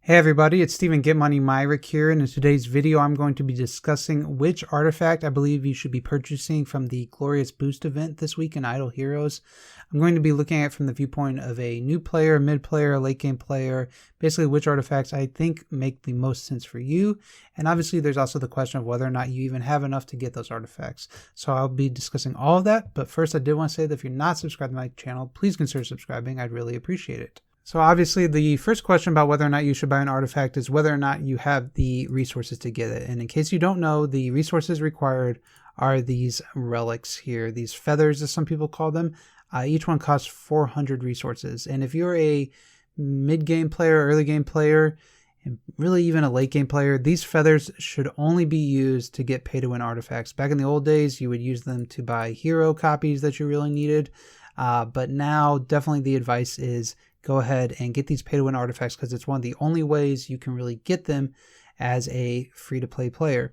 Hey everybody, it's Steven GetMoneyMyrick here, and in today's video I'm going to be discussing which artifact I believe you should be purchasing from the Glorious Boost event this week in Idle Heroes. I'm going to be looking at it from the viewpoint of a new player, mid player, late game player, basically which artifacts I think make the most sense for you, and obviously there's also the question of whether or not you even have enough to get those artifacts. So I'll be discussing all of that, but first I did want to say that if you're not subscribed to my channel, please consider subscribing. I'd really appreciate it. So obviously the first question about whether or not you should buy an artifact is whether or not you have the resources to get it. And in case you don't know, the resources required are these relics here, these feathers as some people call them. Each one costs 400 resources. And if you're a mid-game player, early game player, and really even a late game player, these feathers should only be used to get pay-to-win artifacts. Back in the old days, you would use them to buy hero copies that you really needed. But now definitely the advice is go ahead and get these pay-to-win artifacts because it's one of the only ways you can really get them as a free-to-play player.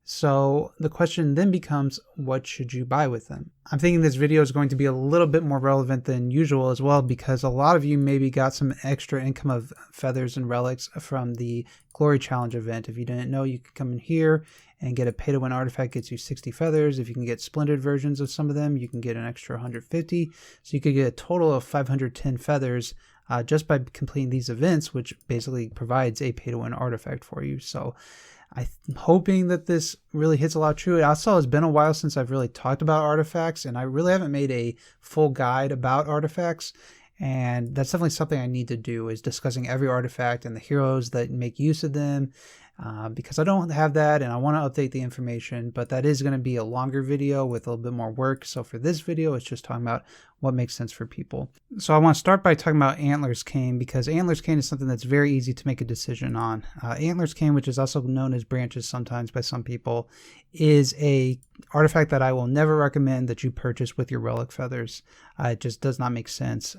So the question then becomes, what should you buy with them? I'm thinking this video is going to be a little bit more relevant than usual as well, because a lot of you maybe got some extra income of feathers and relics from the Glory Challenge event. If you didn't know, you could come in here and get a pay-to-win artifact, gets you 60 feathers. If you can get splendid versions of some of them, you can get an extra 150. So you could get a total of 510 feathers just by completing these events, which basically provides a pay-to-win artifact for you. So I'm hoping that this really hits a lot true. It also has been a while since I've really talked about artifacts, and I really haven't made a full guide about artifacts. And that's definitely something I need to do, is discussing every artifact and the heroes that make use of them, because I don't have that and I want to update the information, but that is going to be a longer video with a little bit more work. So for this video, it's just talking about what makes sense for people. So I want to start by talking about Antlers Cane, because Antlers Cane is something that's very easy to make a decision on. Antlers Cane, which is also known as branches sometimes by some people, is a artifact that I will never recommend that you purchase with your relic feathers. It just does not make sense.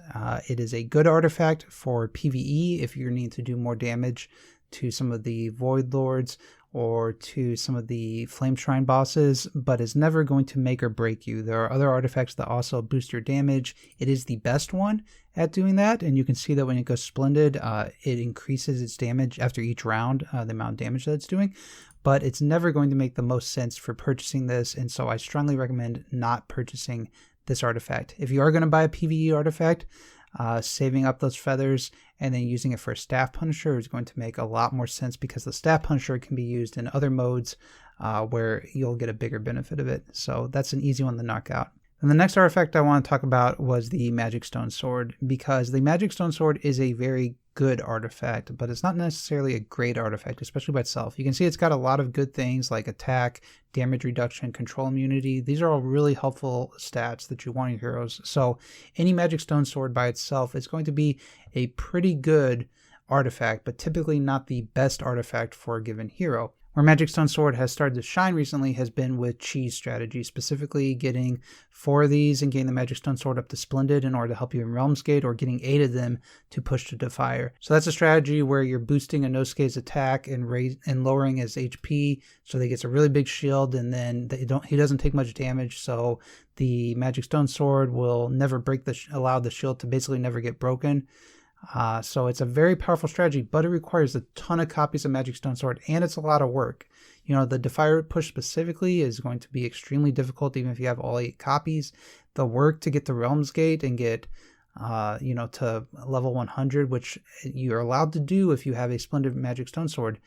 It is a good artifact for PvE if you need to do more damage to some of the Void Lords or to some of the Flame Shrine bosses, but is never going to make or break you. There are other artifacts that also boost your damage. It is the best one at doing that, and you can see that when it goes Splendid, it increases its damage after each round, the amount of damage that it's doing, but it's never going to make the most sense for purchasing this, and so I strongly recommend not purchasing this artifact. If you are going to buy a PvE artifact, saving up those feathers and then using it for a Staff Punisher is going to make a lot more sense, because the Staff Punisher can be used in other modes where you'll get a bigger benefit of it. So that's an easy one to knock out. And the next artifact I want to talk about was the Magic Stone Sword, because the Magic Stone Sword is a very good artifact, but it's not necessarily a great artifact, especially by itself. You can see it's got a lot of good things like attack, damage reduction, control immunity. These are all really helpful stats that you want in your heroes. So any Magic Stone Sword by itself is going to be a pretty good artifact, but typically not the best artifact for a given hero. Where Magic Stone Sword has started to shine recently has been with cheese strategy, specifically getting 4 of these and getting the Magic Stone Sword up to Splendid in order to help you in Realm's Gate, or getting 8 of them to push to Defier. So that's a strategy where you're boosting a Nosuke's attack and lowering his HP, so that he gets a really big shield, and then he doesn't take much damage, so the Magic Stone Sword will never break allow the shield to basically never get broken. So it's a very powerful strategy, but it requires a ton of copies of Magic Stone Sword, and it's a lot of work. You know, the Defier push specifically is going to be extremely difficult, even if you have all 8 copies. The work to get to Realm's Gate and get, to level 100, which you're allowed to do if you have a Splendid Magic Stone Sword,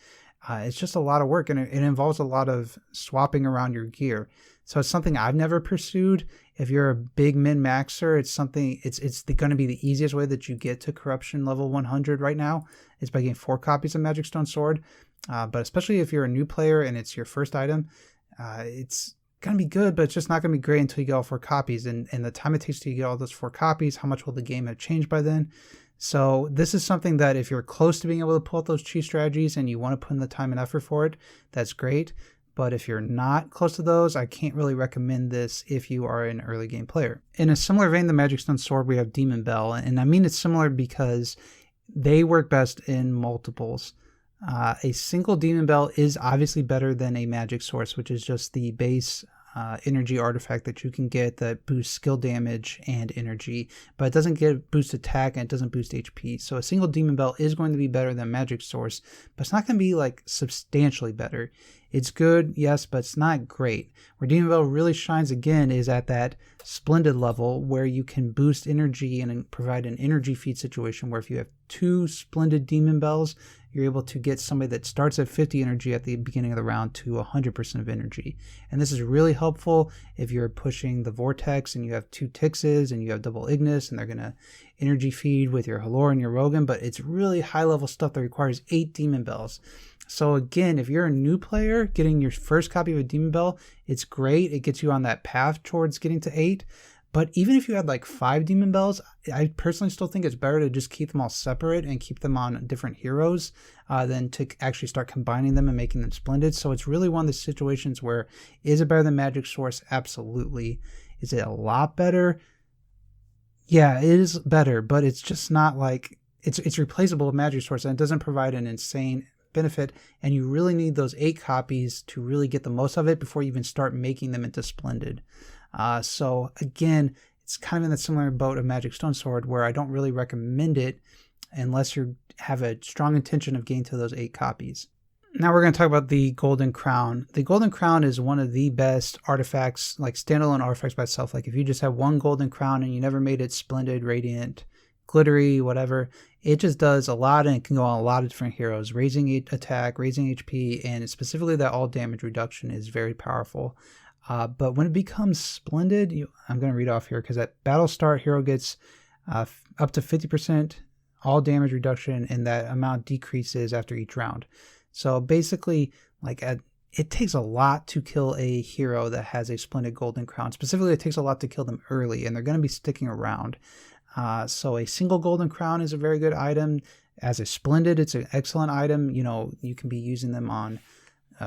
it's just a lot of work, and it involves a lot of swapping around your gear. So it's something I've never pursued. If you're a big min-maxer, it's going to be the easiest way that you get to Corruption level 100 right now, is by getting 4 copies of Magic Stone Sword. But especially if you're a new player and it's your first item, it's going to be good, but it's just not going to be great until you get all 4 copies. And the time it takes to get all those 4 copies, how much will the game have changed by then? So this is something that if you're close to being able to pull out those cheese strategies and you want to put in the time and effort for it, that's great. But if you're not close to those, I can't really recommend this if you are an early game player. In a similar vein, the Magic Stone Sword, we have Demon Bell. And I mean it's similar because they work best in multiples. A single Demon Bell is obviously better than a Magic Source, which is just the base energy artifact that you can get that boosts skill damage and energy, but it doesn't get boost attack and it doesn't boost HP. So a single demon bell is going to be better than magic source, but it's not going to be like substantially better. It's good, yes, but it's not great. Where demon bell really shines again is at that splendid level where you can boost energy and provide an energy feed situation where if you have 2 splendid demon bells, you're able to get somebody that starts at 50 energy at the beginning of the round to 100% of energy. And this is really helpful if you're pushing the Vortex and you have 2 Tixes and you have double Ignis and they're going to energy feed with your Halor and your Rogan, but it's really high level stuff that requires 8 demon bells. So again, if you're a new player getting your first copy of a demon bell, it's great. It gets you on that path towards getting to 8. But even if you had like 5 demon bells, I personally still think it's better to just keep them all separate and keep them on different heroes than to actually start combining them and making them splendid. So it's really one of the situations where, is it better than magic source? Absolutely. Is it a lot better? Yeah, it is better, but it's just not like, it's replaceable with magic source and it doesn't provide an insane benefit, and you really need those 8 copies to really get the most of it before you even start making them into splendid. So again, it's kind of in the similar boat of Magic Stone Sword where I don't really recommend it unless you have a strong intention of getting to those 8 copies. Now we're going to talk about the Golden Crown. The Golden Crown is one of the best artifacts, like standalone artifacts by itself. Like if you just have one Golden Crown and you never made it splendid, radiant, glittery, whatever, it just does a lot and it can go on a lot of different heroes. Raising attack, raising HP, and specifically that all damage reduction is very powerful. But when it becomes splendid, I'm going to read off here because at battle start, hero gets up to 50% all damage reduction, and that amount decreases after each round. So basically, like it takes a lot to kill a hero that has a splendid Golden Crown. Specifically, it takes a lot to kill them early, and they're going to be sticking around. So a single Golden Crown is a very good item. As a splendid, it's an excellent item. You know, you can be using them on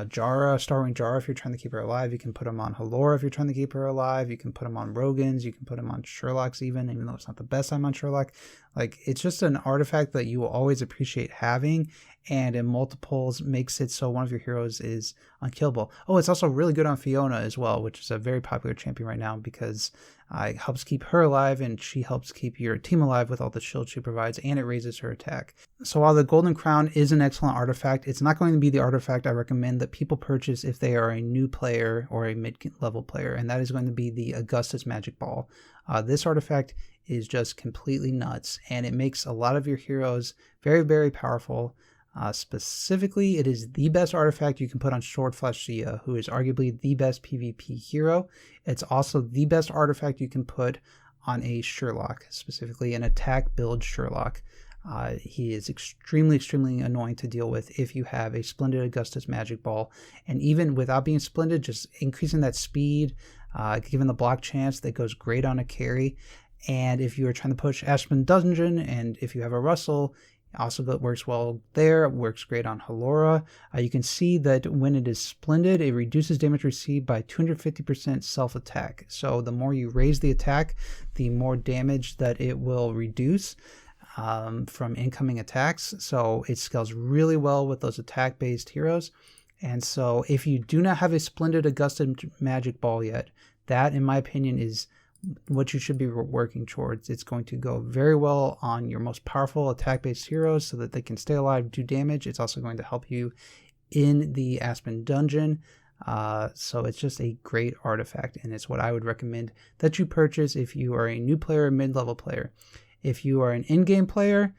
Jara, Starwing Jara if you're trying to keep her alive. You can put them on Halora if you're trying to keep her alive. You can put them on Rogans. You can put them on Sherlocks even though it's not the best time on Sherlock. Like, it's just an artifact that you will always appreciate having, and in multiples makes it so one of your heroes is unkillable. Oh, it's also really good on Fiona as well, which is a very popular champion right now because it helps keep her alive and she helps keep your team alive with all the shield she provides, and it raises her attack. So while the Golden Crown is an excellent artifact, it's not going to be the artifact I recommend that people purchase if they are a new player or a mid-level player, and that is going to be the Augustus Magic Ball. This artifact is just completely nuts, and it makes a lot of your heroes very, very powerful. Specifically, it is the best artifact you can put on Swordflash Zia, who is arguably the best PvP hero. It's also the best artifact you can put on a Sherlock, specifically an attack build Sherlock. He is extremely, extremely annoying to deal with if you have a Splendid Augustus Magic Ball. And even without being Splendid, just increasing that speed, given the block chance, that goes great on a carry. And if you are trying to push Aspen Dungeon, and if you have a Russell, also works well there. It works great on Halora. You can see that when it is Splendid, it reduces damage received by 250% self-attack. So the more you raise the attack, the more damage that it will reduce from incoming attacks. So it scales really well with those attack-based heroes. And so if you do not have a Splendid Augustus Magic Ball yet, that, in my opinion, is what you should be working towards. It's going to go very well on your most powerful attack-based heroes so that they can stay alive, do damage. It's also going to help you in the Aspen Dungeon. So it's just a great artifact, and it's what I would recommend that you purchase if you are a new player or mid-level player. If you are an in-game player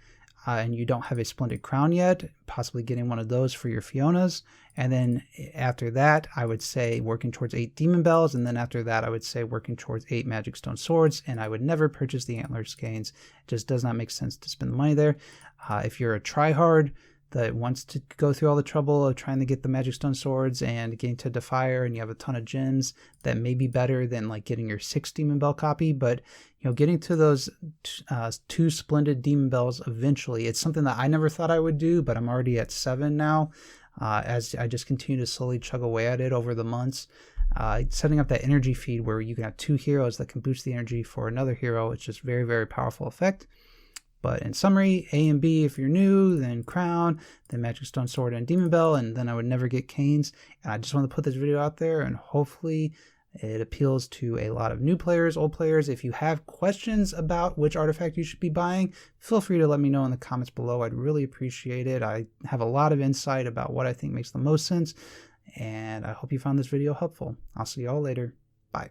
and you don't have a Splendid Crown yet, possibly getting one of those for your Fionas. And then after that, I would say working towards 8 Demon Bells. And then after that, I would say working towards 8 Magic Stone Swords. And I would never purchase the Antlers Canes. It just does not make sense to spend the money there. If you're a tryhard that wants to go through all the trouble of trying to get the Magic Stone Swords and getting to Defier, and you have a ton of gems, that may be better than like getting your 6 Demon Bell copy. But you know, getting to those 2 Splendid Demon Bells eventually, it's something that I never thought I would do, but I'm already at 7 now. As I just continue to slowly chug away at it over the months, setting up that energy feed where you can have 2 heroes that can boost the energy for another hero. It's just very, very powerful effect. But in summary, A and B if you're new, then Crown, then Magic Stone Sword and Demon Bell, and then I would never get Canes. And I just want to put this video out there, and hopefully It appeals to a lot of new players, old players. If you have questions about which artifact you should be buying, feel free to let me know in the comments below. I'd really appreciate it. I have a lot of insight about what I think makes the most sense, and I hope you found this video helpful. I'll see you all later. Bye.